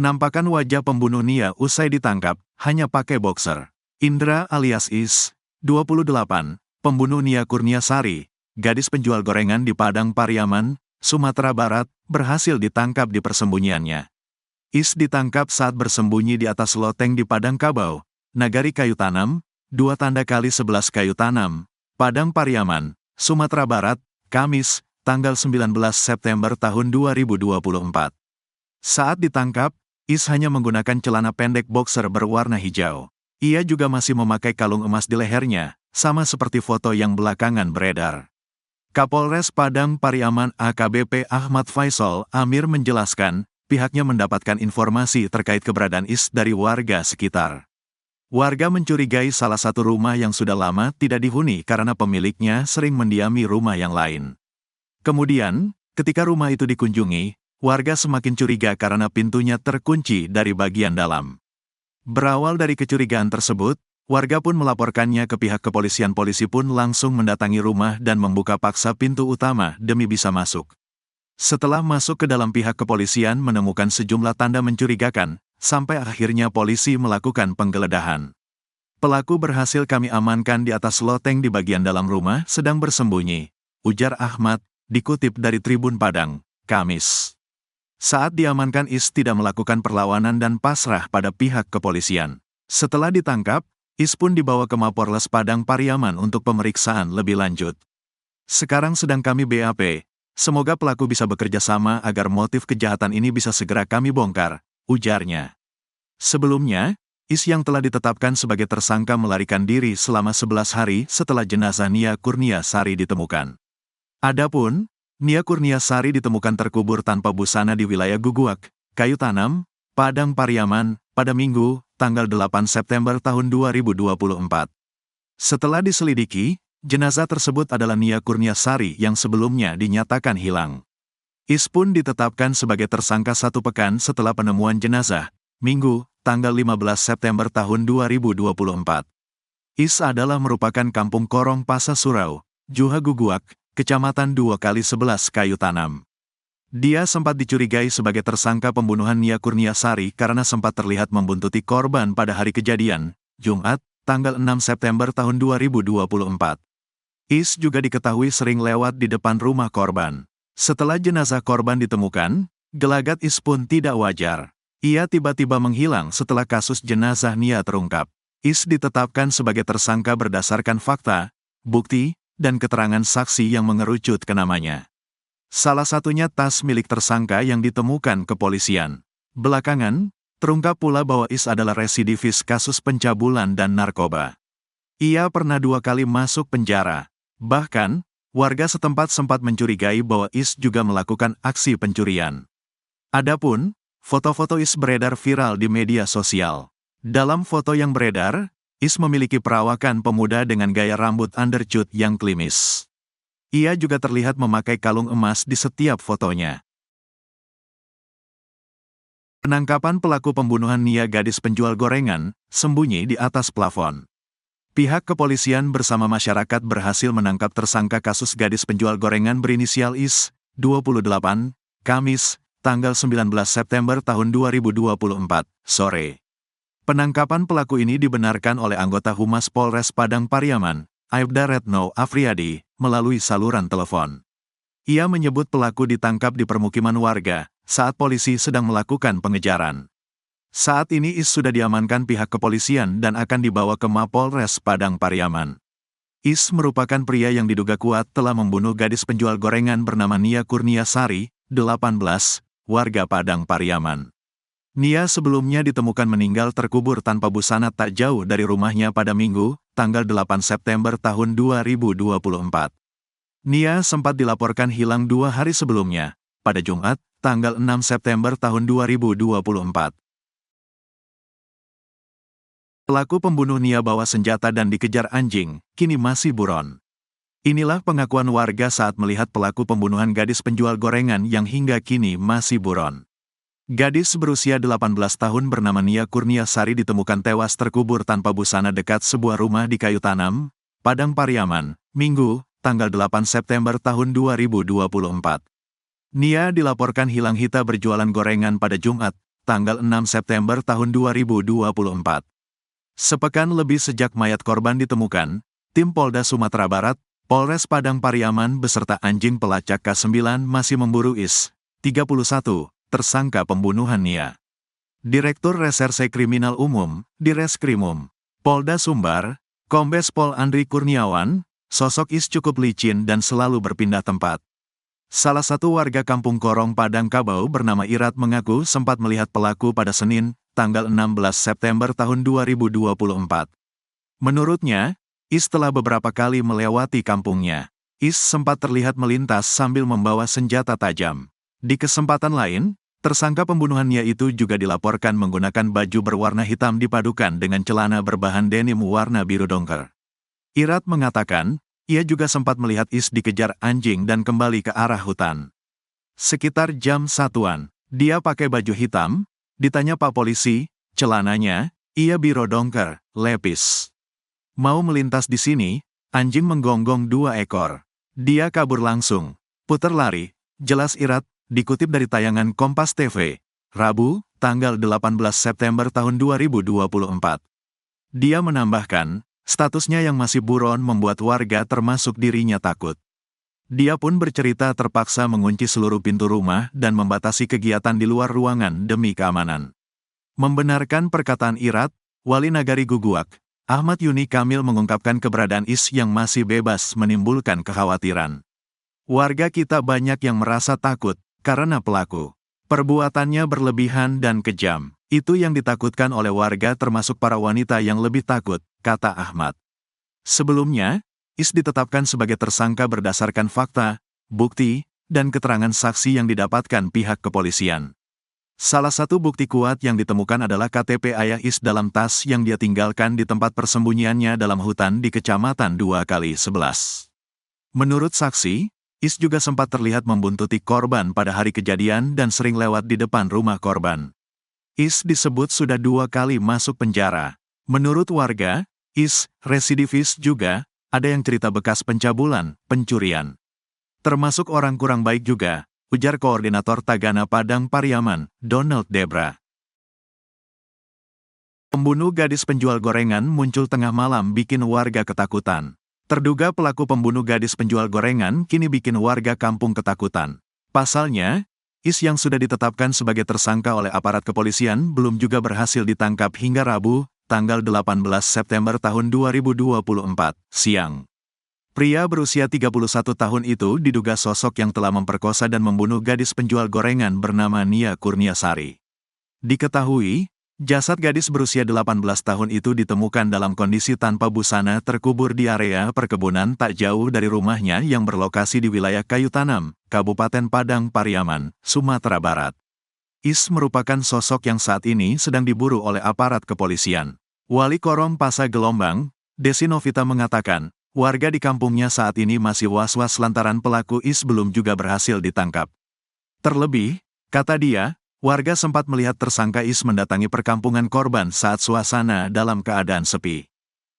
Penampakan wajah pembunuh Nia usai ditangkap, hanya pakai boxer. Indra alias Is, 28, pembunuh Nia Kurniasari, gadis penjual gorengan di Padang Pariaman, Sumatera Barat, berhasil ditangkap di persembunyiannya. Is ditangkap saat bersembunyi di atas loteng di Padang Kabau, Nagari Kayu Tanam, 2x11 Kayu Tanam, Padang Pariaman, Sumatera Barat, Kamis, tanggal 19 September tahun 2024. Saat ditangkap, Is hanya menggunakan celana pendek boxer berwarna hijau. Ia juga masih memakai kalung emas di lehernya, sama seperti foto yang belakangan beredar. Kapolres Padang Pariaman AKBP Ahmad Faisal Amir menjelaskan, pihaknya mendapatkan informasi terkait keberadaan Is dari warga sekitar. Warga mencurigai salah satu rumah yang sudah lama tidak dihuni karena pemiliknya sering mendiami rumah yang lain. Kemudian, ketika rumah itu dikunjungi, warga semakin curiga karena pintunya terkunci dari bagian dalam. Berawal dari kecurigaan tersebut, warga pun melaporkannya ke pihak kepolisian. Polisi pun langsung mendatangi rumah dan membuka paksa pintu utama demi bisa masuk. Setelah masuk ke dalam, pihak kepolisian menemukan sejumlah tanda mencurigakan, sampai akhirnya polisi melakukan penggeledahan. Pelaku berhasil kami amankan di atas loteng di bagian dalam rumah sedang bersembunyi, ujar Ahmad, dikutip dari Tribun Padang, Kamis. Saat diamankan, Is tidak melakukan perlawanan dan pasrah pada pihak kepolisian. Setelah ditangkap, Is pun dibawa ke Mapolres Padang Pariaman untuk pemeriksaan lebih lanjut. Sekarang sedang kami BAP, semoga pelaku bisa bekerja sama agar motif kejahatan ini bisa segera kami bongkar, ujarnya. Sebelumnya, Is yang telah ditetapkan sebagai tersangka melarikan diri selama 11 hari setelah jenazah Nia Kurniasari ditemukan. Adapun, Nia Kurniasari ditemukan terkubur tanpa busana di wilayah Guguak, Kayu Tanam, Padang Pariaman, pada Minggu, tanggal 8 September tahun 2024. Setelah diselidiki, jenazah tersebut adalah Nia Kurniasari yang sebelumnya dinyatakan hilang. Is pun ditetapkan sebagai tersangka 1 pekan setelah penemuan jenazah, Minggu, tanggal 15 September tahun 2024. Is adalah merupakan kampung Korong Pasa Surau, Juha Guguak, Kecamatan 2x11 Kayu Tanam. Dia sempat dicurigai sebagai tersangka pembunuhan Nia Kurniasari karena sempat terlihat membuntuti korban pada hari kejadian, Jumat, tanggal 6 September tahun 2024. Is juga diketahui sering lewat di depan rumah korban. Setelah jenazah korban ditemukan, gelagat Is pun tidak wajar. Ia tiba-tiba menghilang setelah kasus jenazah Nia terungkap. Is ditetapkan sebagai tersangka berdasarkan fakta, bukti, dan keterangan saksi yang mengerucut ke namanya. Salah satunya tas milik tersangka yang ditemukan kepolisian. Belakangan, terungkap pula bahwa Is adalah residivis kasus pencabulan dan narkoba. Ia pernah 2 kali masuk penjara. Bahkan, warga setempat sempat mencurigai bahwa Is juga melakukan aksi pencurian. Adapun, foto-foto Is beredar viral di media sosial. Dalam foto yang beredar, Is memiliki perawakan pemuda dengan gaya rambut undercut yang klimis. Ia juga terlihat memakai kalung emas di setiap fotonya. Penangkapan pelaku pembunuhan Nia, gadis penjual gorengan, sembunyi di atas plafon. Pihak kepolisian bersama masyarakat berhasil menangkap tersangka kasus gadis penjual gorengan berinisial Is, 28, Kamis, tanggal 19 September tahun 2024, sore. Penangkapan pelaku ini dibenarkan oleh anggota Humas Polres Padang Pariaman, Aibda Retno Afriyadi, melalui saluran telepon. Ia menyebut pelaku ditangkap di permukiman warga, saat polisi sedang melakukan pengejaran. Saat ini Is sudah diamankan pihak kepolisian dan akan dibawa ke Mapolres Padang Pariaman. Is merupakan pria yang diduga kuat telah membunuh gadis penjual gorengan bernama Nia Kurniasari, 18, warga Padang Pariaman. Nia sebelumnya ditemukan meninggal terkubur tanpa busana tak jauh dari rumahnya pada Minggu, tanggal 8 September tahun 2024. Nia sempat dilaporkan hilang 2 hari sebelumnya, pada Jumat, tanggal 6 September tahun 2024. Pelaku pembunuh Nia bawa senjata dan dikejar anjing, kini masih buron. Inilah pengakuan warga saat melihat pelaku pembunuhan gadis penjual gorengan yang hingga kini masih buron. Gadis berusia 18 tahun bernama Nia Kurniasari ditemukan tewas terkubur tanpa busana dekat sebuah rumah di Kayu Tanam, Padang Pariaman, Minggu, tanggal 8 September tahun 2024. Nia dilaporkan hilang hita berjualan gorengan pada Jumat, tanggal 6 September tahun 2024. Sepekan lebih sejak mayat korban ditemukan, tim Polda Sumatera Barat, Polres Padang Pariaman beserta anjing pelacak K9 masih memburu Is, 31, tersangka pembunuhan Nia. Direktur Reserse Kriminal Umum, Direskrimum, Polda Sumbar, Kombes Pol Andri Kurniawan, sosok Is cukup licin dan selalu berpindah tempat. Salah satu warga kampung Korong Padang Kabau bernama Irat mengaku sempat melihat pelaku pada Senin, tanggal 16 September tahun 2024. Menurutnya, Is telah beberapa kali melewati kampungnya. Is sempat terlihat melintas sambil membawa senjata tajam. Di kesempatan lain, tersangka pembunuhannya itu juga dilaporkan menggunakan baju berwarna hitam dipadukan dengan celana berbahan denim warna biru dongker. Irat mengatakan, ia juga sempat melihat Is dikejar anjing dan kembali ke arah hutan. Sekitar jam 1-an, dia pakai baju hitam, ditanya Pak Polisi, celananya, ia biru dongker, lepis. Mau melintas di sini, anjing menggonggong 2 ekor. Dia kabur langsung, putar lari, jelas Irat, dikutip dari tayangan Kompas TV, Rabu, tanggal 18 September tahun 2024. Dia menambahkan, statusnya yang masih buron membuat warga termasuk dirinya takut. Dia pun bercerita terpaksa mengunci seluruh pintu rumah dan membatasi kegiatan di luar ruangan demi keamanan. Membenarkan perkataan Irat, Wali Nagari Guguak, Ahmad Yuni Kamil mengungkapkan keberadaan Is yang masih bebas menimbulkan kekhawatiran. Warga kita banyak yang merasa takut karena pelaku perbuatannya berlebihan dan kejam. Itu yang ditakutkan oleh warga termasuk para wanita yang lebih takut, kata Ahmad. Sebelumnya, Is ditetapkan sebagai tersangka berdasarkan fakta, bukti, dan keterangan saksi yang didapatkan pihak kepolisian. Salah satu bukti kuat yang ditemukan adalah KTP ayah Is dalam tas yang dia tinggalkan di tempat persembunyiannya dalam hutan di Kecamatan 2x11. Menurut saksi, Is juga sempat terlihat membuntuti korban pada hari kejadian dan sering lewat di depan rumah korban. Is disebut sudah 2 kali masuk penjara. Menurut warga, Is residivis juga, ada yang cerita bekas pencabulan, pencurian. Termasuk orang kurang baik juga, ujar Koordinator Tagana Padang Pariaman, Donald Debra. Pembunuh gadis penjual gorengan muncul tengah malam bikin warga ketakutan. Terduga pelaku pembunuh gadis penjual gorengan kini bikin warga kampung ketakutan. Pasalnya, Is yang sudah ditetapkan sebagai tersangka oleh aparat kepolisian belum juga berhasil ditangkap hingga Rabu, tanggal 18 September tahun 2024, siang. Pria berusia 31 tahun itu diduga sosok yang telah memperkosa dan membunuh gadis penjual gorengan bernama Nia Kurniasari. Diketahui, jasad gadis berusia 18 tahun itu ditemukan dalam kondisi tanpa busana terkubur di area perkebunan tak jauh dari rumahnya yang berlokasi di wilayah Kayu Tanam, Kabupaten Padang Pariaman, Sumatera Barat. Is merupakan sosok yang saat ini sedang diburu oleh aparat kepolisian. Wali Korong Pasa Gelombang, Desi Novita mengatakan, warga di kampungnya saat ini masih was-was lantaran pelaku Is belum juga berhasil ditangkap. Terlebih, kata dia, warga sempat melihat tersangka Is mendatangi perkampungan korban saat suasana dalam keadaan sepi.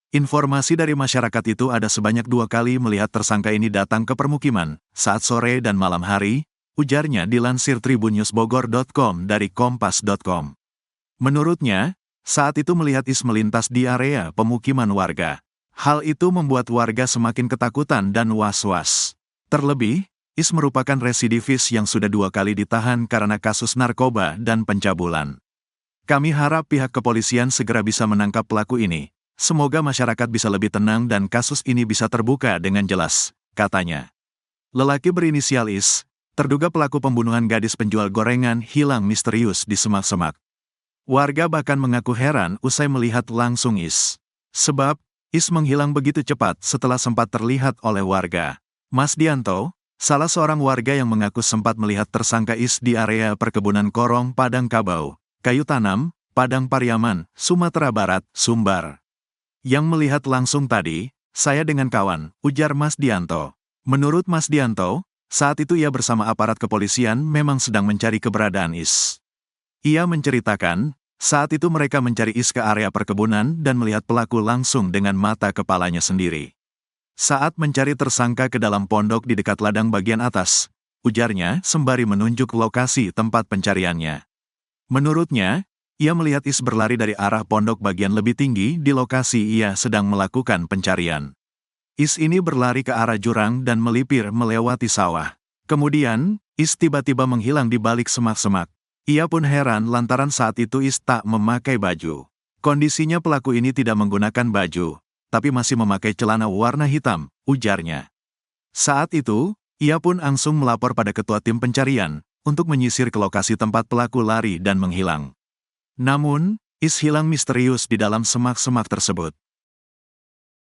Informasi dari masyarakat itu ada sebanyak 2 kali melihat tersangka ini datang ke permukiman, saat sore dan malam hari, ujarnya dilansir tribunnewsbogor.com dari kompas.com. Menurutnya, saat itu melihat Is melintas di area pemukiman warga. Hal itu membuat warga semakin ketakutan dan was-was. Terlebih, Is merupakan residivis yang sudah 2 kali ditahan karena kasus narkoba dan pencabulan. Kami harap pihak kepolisian segera bisa menangkap pelaku ini. Semoga masyarakat bisa lebih tenang dan kasus ini bisa terbuka dengan jelas, katanya. Lelaki berinisial Is, terduga pelaku pembunuhan gadis penjual gorengan hilang misterius di semak-semak. Warga bahkan mengaku heran usai melihat langsung Is. Sebab, Is menghilang begitu cepat setelah sempat terlihat oleh warga. Mas Dianto, salah seorang warga yang mengaku sempat melihat tersangka Is di area perkebunan Korong Padang Kabau, Kayu Tanam, Padang Pariaman, Sumatera Barat, Sumbar. Yang melihat langsung tadi, saya dengan kawan, ujar Mas Dianto. Menurut Mas Dianto, saat itu ia bersama aparat kepolisian memang sedang mencari keberadaan Is. Ia menceritakan, saat itu mereka mencari Is ke area perkebunan dan melihat pelaku langsung dengan mata kepalanya sendiri. Saat mencari tersangka ke dalam pondok di dekat ladang bagian atas, ujarnya sembari menunjuk lokasi tempat pencariannya. Menurutnya, ia melihat Is berlari dari arah pondok bagian lebih tinggi di lokasi ia sedang melakukan pencarian. Is ini berlari ke arah jurang dan melipir melewati sawah. Kemudian, Is tiba-tiba menghilang di balik semak-semak. Ia pun heran lantaran saat itu Is tak memakai baju. Kondisinya pelaku ini tidak menggunakan baju, tapi masih memakai celana warna hitam, ujarnya. Saat itu, ia pun langsung melapor pada ketua tim pencarian, untuk menyisir ke lokasi tempat pelaku lari dan menghilang. Namun, Is hilang misterius di dalam semak-semak tersebut.